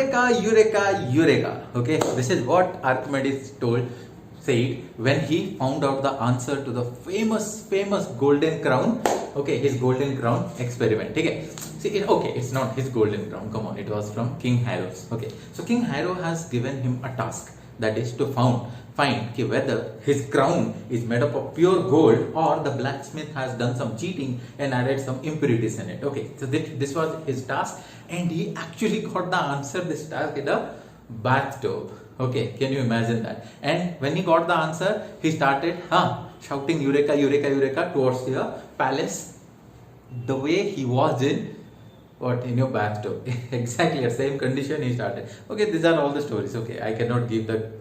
Eureka, Eureka, Eureka. Okay, this is what Archimedes said when he found out the answer to the famous golden crown. Okay, his golden crown experiment. Okay, see, okay, it's not his golden crown. Come on, it was from King Hieros. Okay, so King Hieros has given him a task, that is to find whether his crown is made up of pure gold or the blacksmith has done some cheating and added some impurities in it. Okay, so this was his task, and he actually got the answer this task in a bathtub. Okay, can you imagine that? And when he got the answer, he started shouting Eureka, Eureka, Eureka towards the palace, the way he was in your bathtub. Exactly the same condition he started. Okay, these are all the stories. Okay, I cannot give the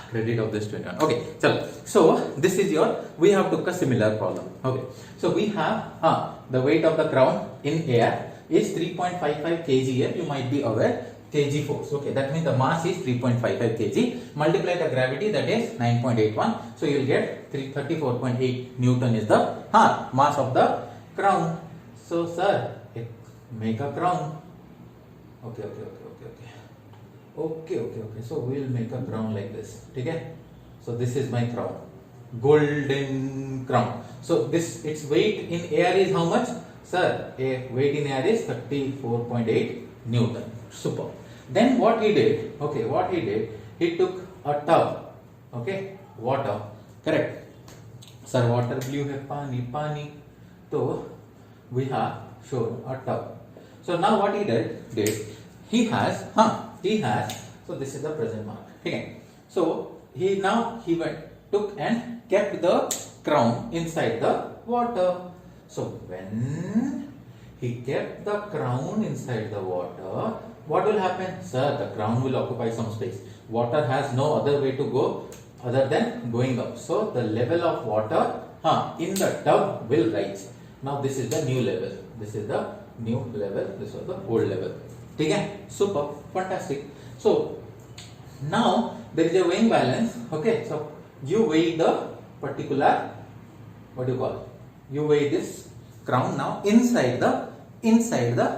credit of this to anyone. Okay, so this is we have took a similar problem. Okay, so we have the weight of the crown in air is 3.55 kg here. You might be aware, kg force. Okay, that means the mass is 3.55 kg. Multiply the gravity, that is 9.81. So you will get 34.8 Newton is the mass of the crown. So sir, make a crown. Okay. So we will make a crown like this. Okay. So this is my crown, golden crown. So its weight in air is how much, sir? Weight in air is 34.8 Newton. Super. Then what he did? Okay, he took a tub. Okay, water. Correct. Sir, water blue hai pani. So we have shown a tub. So now what he did, he has, so this is the present mark. Okay. So he took and kept the crown inside the water. So when he kept the crown inside the water, what will happen? Sir, the crown will occupy some space. Water has no other way to go other than going up. So the level of water in the tub will rise. Now this is the new level. This is the new level. This was the old level. Okay, super, fantastic. So now there is a weighing balance. Okay, so you weigh the particular, you weigh this crown now inside the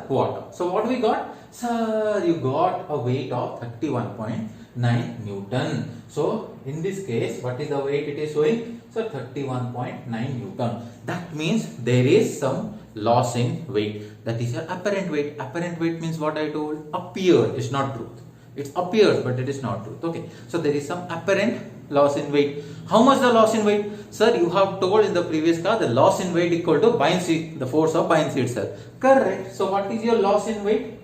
water. So what we got? Sir, you got a weight of 31.9 Newton. So in this case, what is the weight it is showing? So 31.9 Newton. That means there is some loss in weight. That is your apparent weight. Apparent weight means what I told? Appear. It's not truth. It appears, but it is not truth. Okay. So there is some apparent loss in weight. How much the loss in weight? Sir, you have told in the previous class the loss in weight equal to buoyancy, the force of buoyancy itself. Correct. So what is your loss in weight?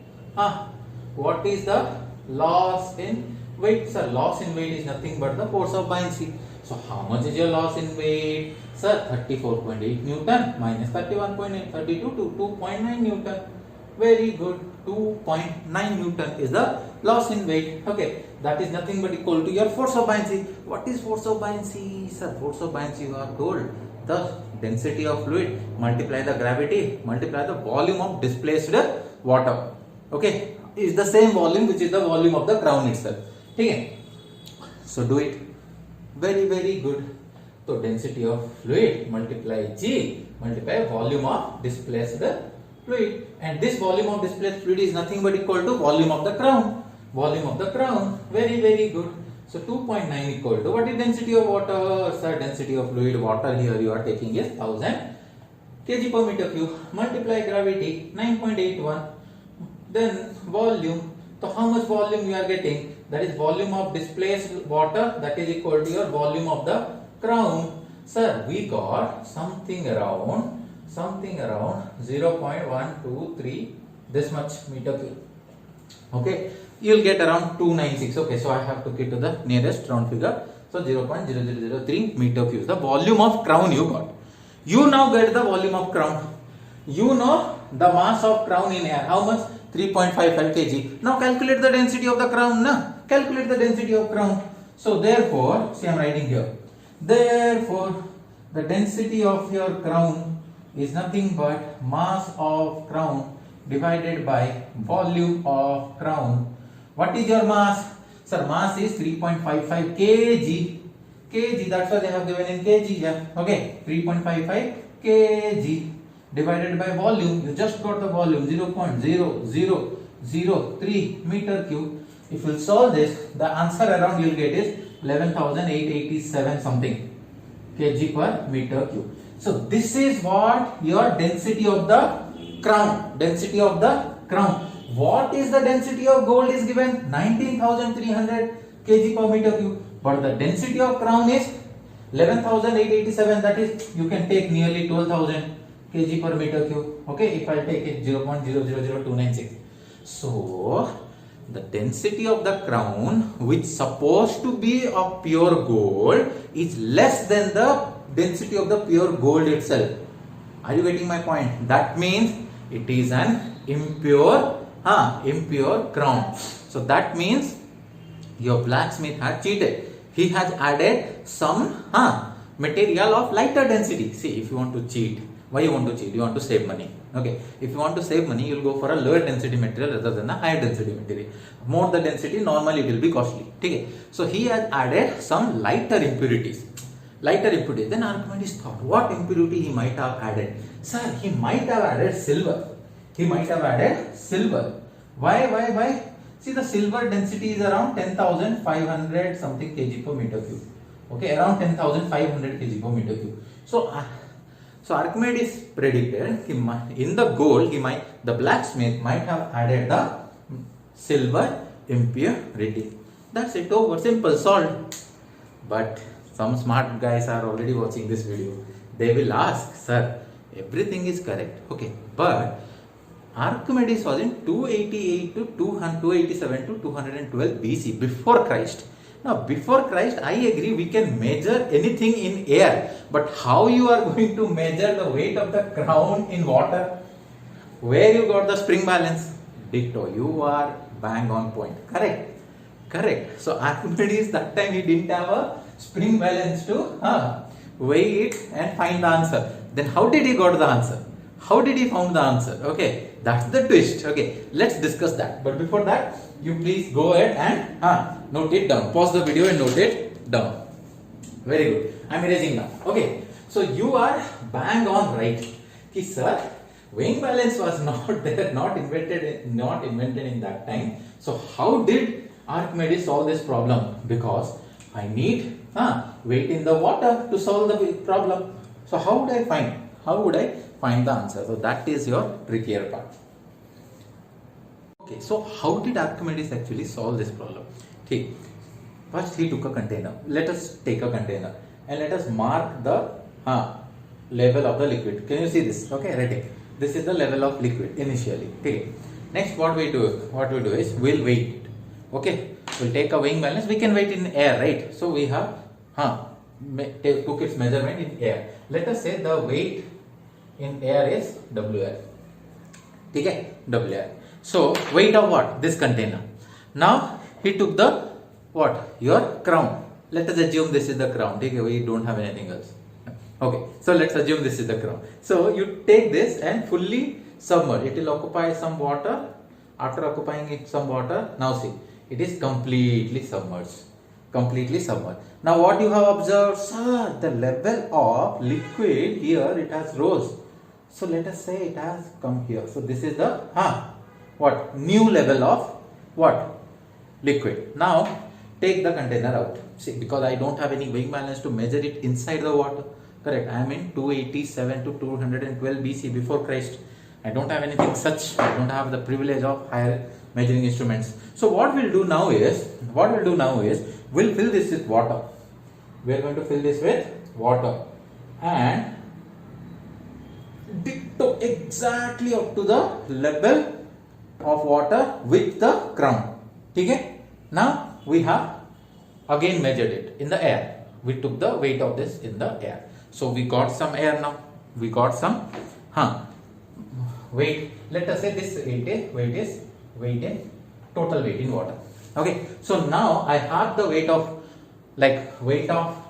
What is the loss in weight? Sir, loss in weight is nothing but the force of buoyancy. So how much is your loss in weight? Sir, 34.8 Newton minus 31.8, 32 to 2.9 Newton. Very good. 2.9 Newton is the loss in weight. Okay, that is nothing but equal to your force of buoyancy. What is force of buoyancy? Sir, force of buoyancy you are told the density of fluid multiply the gravity multiply the volume of displaced water. Okay, is the same volume which is the volume of the crown itself. Okay, so do it. Very good. So density of fluid multiply G multiply volume of displaced fluid, and this volume of displaced fluid is nothing but equal to volume of the crown. Volume of the crown. Very good. So 2.9 equal to what is density of water? Sir, density of fluid water here you are taking is 1000 kg per meter cube. Multiply gravity 9.81. Then volume. So how much volume you are getting? That is volume of displaced water, that is equal to your volume of the crown. Sir, we got something around 0.123 this much meter cube. Okay, you will get around 296. Okay, so I have to get to the nearest round figure. So 0.0003 meter cube, the volume of crown you got. You now get the volume of crown. You know the mass of crown in air. How much? 3.55 kg. Now calculate the density of the crown. Calculate the density of crown. So therefore, see, I am writing here. Therefore, the density of your crown is nothing but mass of crown divided by volume of crown. What is your mass? Sir, mass is 3.55 kg. Kg, that's why they have given in kg here. Okay, 3.55 kg divided by volume. You just got the volume 0.00 0.03 meter cube. If you solve this, the answer around you'll get is 11,887 something kg per meter cube. So this is what your density of the crown. Density of the crown. What is the density of gold is given? 19,300 kg per meter cube. But the density of crown is 11,887. That is, you can take nearly 12,000 kg per meter cube. Okay, if I take it 0.000296. So the density of the crown, which supposed to be of pure gold, is less than the density of the pure gold itself. Are you getting my point? That means it is an impure crown. So that means your blacksmith had cheated. He has added some material of lighter density. See, if you want to cheat, why you want to cheat? You want to save money. Okay, if you want to save money, you will go for a lower density material rather than a higher density material. More the density, normally it will be costly. Okay, so he has added some lighter impurities. Then Archimedes thought, what impurity he might have added? Sir, he might have added silver. Why? See, the silver density is around 10,500 something kg per meter cube. Okay, around 10,500 kg per meter cube. So Archimedes predicted in the gold the blacksmith might have added the silver impurity. That's it, over, simple, solved. But some smart guys are already watching this video. They will ask, sir, everything is correct. Okay, but Archimedes was in 287 to 212 BC, before Christ. Now, before Christ, I agree we can measure anything in air, but how you are going to measure the weight of the crown in water? Where you got the spring balance? Ditto, you are bang on point. Correct. So Archimedes, that time he didn't have a spring balance to weigh it and find the answer. Then how did he got the answer? How did he found the answer? Okay, that's the twist. Okay, let's discuss that. But before that, you please go ahead and note it down. Pause the video and note it down. Very good. I'm erasing now. Okay, so you are bang on right. Sir, weighing balance was not there, not invented in that time. So how did Archimedes solve this problem? Because I need weight in the water to solve the problem. So how would I find the answer? So that is your trickier part. Okay, so how did Archimedes actually solve this problem? Okay, first he took a container. Let us take a container and let us mark the level of the liquid. Can you see this? Okay, ready. This is the level of liquid initially. Okay. Next, what we do is we'll weigh it. Okay, we'll take a weighing balance. We can weigh it in air, right? So we have took its measurement in air. Let us say the weight in air is WR. Okay, WR. So weight of what? This container. Now he took the what? Your crown. Let us assume this is the crown. Okay, we don't have anything else. Okay, so let's assume this is the crown. So you take this and fully submerge. It will occupy some water. After occupying some water, now see, it is completely submerged. Now what you have observed, sir, the level of liquid here, it has rose. So let us say it has come here. So this is the what? New level of what? Liquid. Now take the container out. See, because I don't have any weighing balance to measure it inside the water. Correct. I am in 287 to 212 BC, before Christ. I don't have anything such. I don't have the privilege of higher measuring instruments. So what we'll do now is we'll fill this with water. We are going to fill this with water and ditto exactly up to the level of water with the crown. Okay. Now we have again measured it in the air. We took the weight of this in the air. So we got some air now. We got some weight. Let us say this weight is total weight in water. Okay. So now I have the weight of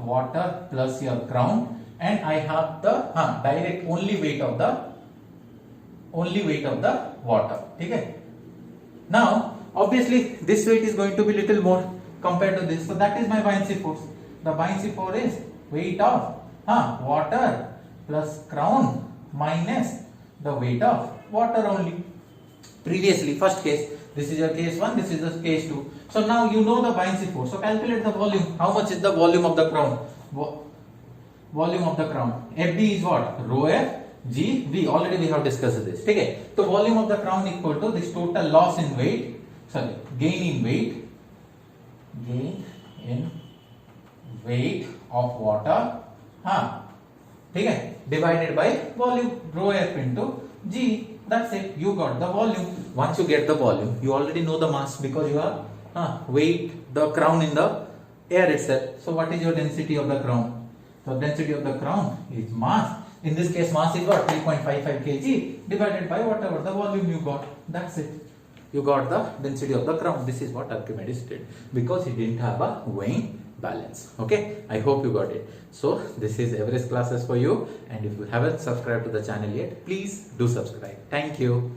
water plus your crown, and I have the direct only weight of the water. Okay. Now obviously this weight is going to be little more compared to this. So that is my buoyancy force. The buoyancy force is weight of water plus crown minus the weight of water only. Previously, first case, This is your case 1, this is the case 2. So now you know the buoyancy force. So calculate the volume. How much is the volume of the crown? Volume of the crown. FD is what? Rho F G V. Already we have discussed this. Okay. So volume of the crown equal to this total loss in weight. Sorry, gain in weight. Gain in weight of water. Okay. Divided by volume. Rho F into G. That's it. You got the volume. Once you get the volume, you already know the mass because you are weight the crown in the air itself. So what is your density of the crown? So density of the crown is mass. In this case, mass is what? 3.55 kg divided by whatever the volume you got. That's it. You got the density of the crown. This is what Archimedes did because he didn't have a weighing balance. Okay, I hope you got it. So this is Everest classes for you, and if you haven't subscribed to the channel yet, please do subscribe. Thank you.